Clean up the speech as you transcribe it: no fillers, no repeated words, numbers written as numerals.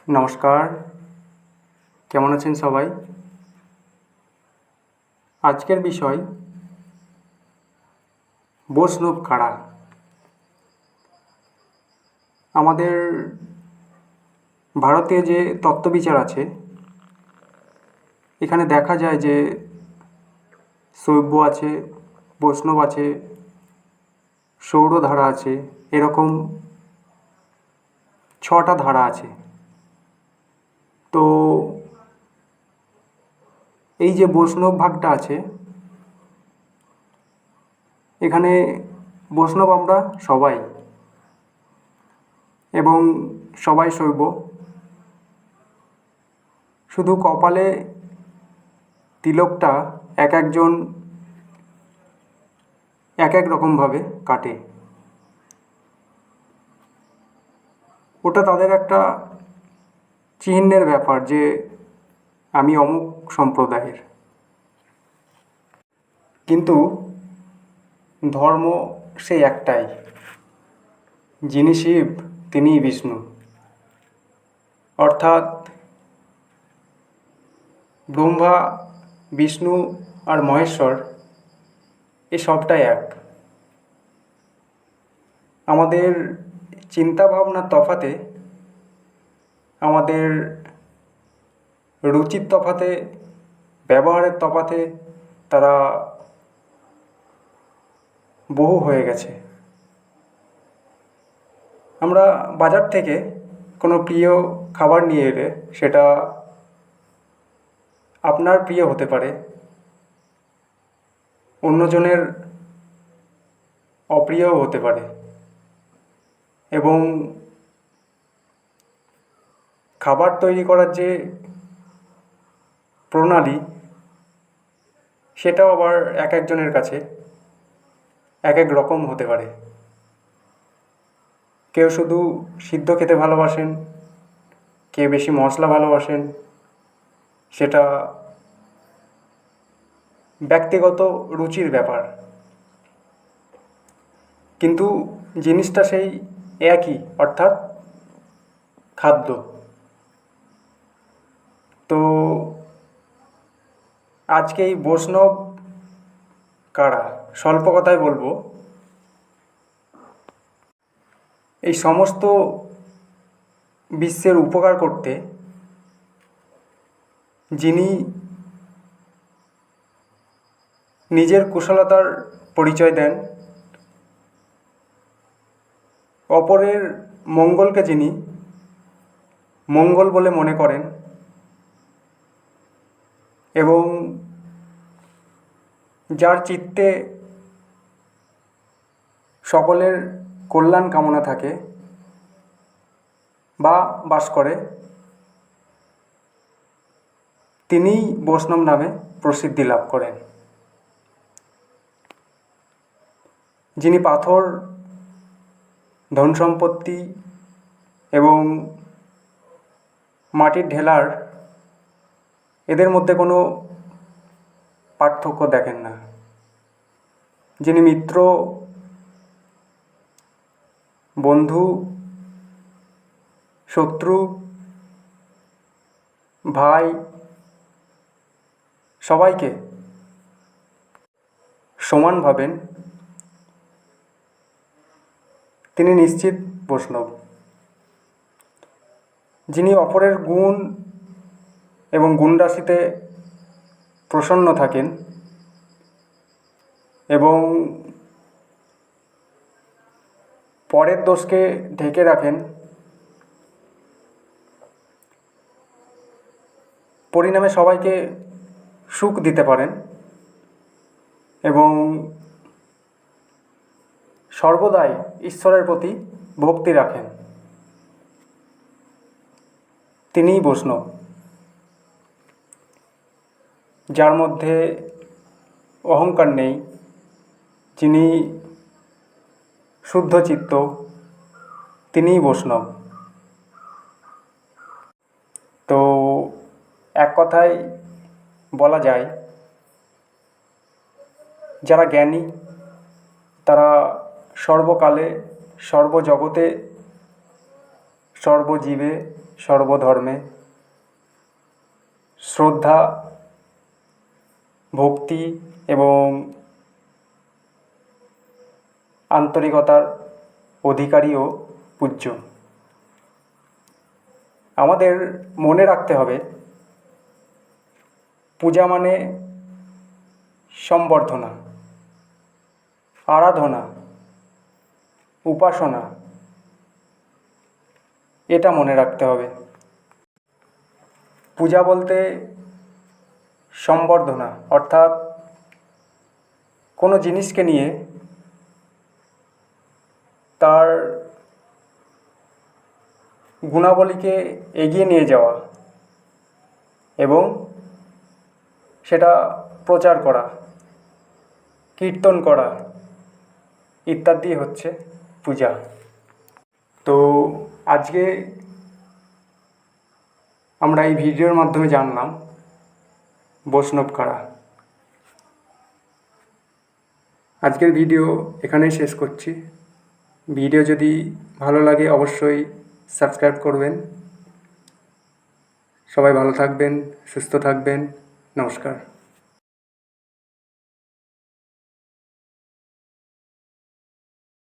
নমস্কার, কেমন আছেন সবাই? আজকের বিষয় বৈষ্ণব কারা। আমাদের ভারতে যে তত্ত্ববিচার আছে, এখানে দেখা যায় যে শৈব আছে, বৈষ্ণব আছে, সৌরধারা আছে, এরকম 6টা ধারা আছে। তো এই যে বৈষ্ণব ভাগটা আছে, এখানে বৈষ্ণব আমরা সবাই, এবং সবাই শৈব। শুধু কপালে তিলকটা এক একজন এক এক রকমভাবে কাটে। ওটা তাদের একটা চিহ্নের ব্যাপার যে আমি অমুক সম্প্রদায়ের। কিন্তু ধর্ম সেই একটাই, যিনি শিব তিনিই বিষ্ণু। অর্থাৎ ব্রহ্মা, বিষ্ণু আর মহেশ্বর এ সবটাই এক। আমাদের চিন্তাভাবনার তফাতে, আমাদের রুচির তফাতে, ব্যবহারের তফাতে তারা বহু হয়ে গেছে। আমরা বাজার থেকে কোনো প্রিয় খাবার নিয়ে এলে সেটা আপনার প্রিয় হতে পারে, অন্যজনের অপ্রিয়ও হতে পারে, এবং খাবার তৈরি করার যে প্রণালী সেটাও আবার এক একজনের কাছে এক এক রকম হতে পারে। কেউ শুধু সিদ্ধ খেতে ভালোবাসেন, কেউ বেশি মশলা ভালোবাসেন, সেটা ব্যক্তিগত রুচির ব্যাপার। কিন্তু জিনিসটা সেই একই, অর্থাৎ খাদ্য। তো আজকে এই বৈষ্ণব কারা, স্বল্প কথায় বলবো, এই সমস্ত বিশ্বের উপকার করতে যিনি নিজের কুশলতার পরিচয় দেন, অপরের মঙ্গলকে যিনি মঙ্গল বলে মনে করেন, এবং যার চিত্তে সকলের কল্যাণ কামনা থাকে বা বাস করে, তিনিই বৈষ্ণব নামে প্রসিদ্ধি লাভ করেন। যিনি পাথর, ধন সম্পত্তি এবং মাটির ঢেলার এদের মধ্যে কোনো পার্থক্য দেখেন না। যিনি মিত্র, বন্ধু, শত্রু, ভাই সবাইকে সমান ভাবেন, তিনি নিশ্চিত বৈষ্ণব। যিনি অপরের গুণ এবং গুণরাশিতে প্রসন্ন থাকেন এবং পরের দোষকে ঢেকে রাখেন, পরিণামে সবাইকে সুখ দিতে পারেন এবং সর্বদাই ঈশ্বরের প্রতি ভক্তি রাখেন, তিনিই বৈষ্ণব। যার মধ্যে অহংকার নেই, যিনি শুদ্ধ চিত্ত, তিনিই বৈষ্ণব। তো এক কথায় বলা যায়, যারা জ্ঞানী তারা সর্বকালে সর্বজগতে সর্বজীবে সর্বধর্মে শ্রদ্ধা, ভক্তি এবং আন্তরিকতার অধিকারী ও পূজ্য। আমাদের মনে রাখতে হবে, পূজা মানে সম্বর্ধনা, আরাধনা, উপাসনা, এটা মনে রাখতে হবে। পূজা বলতে সম্বর্ধনা, অর্থাৎ কোনো জিনিসকে নিয়ে তার গুণাবলীকে এগিয়ে নিয়ে যাওয়া এবং সেটা প্রচার করা, কীর্তন করা ইত্যাদি হচ্ছে পূজা। তো আজকে আমরা এই ভিডিওর মাধ্যমে জানলাম বৈষ্ণব কারা। আজকের ভিডিও এখানেই শেষ করছি। ভিডিও যদি ভালো লাগে অবশ্যই সাবস্ক্রাইব করবেন। সবাই ভালো থাকবেন, সুস্থ থাকবেন। নমস্কার।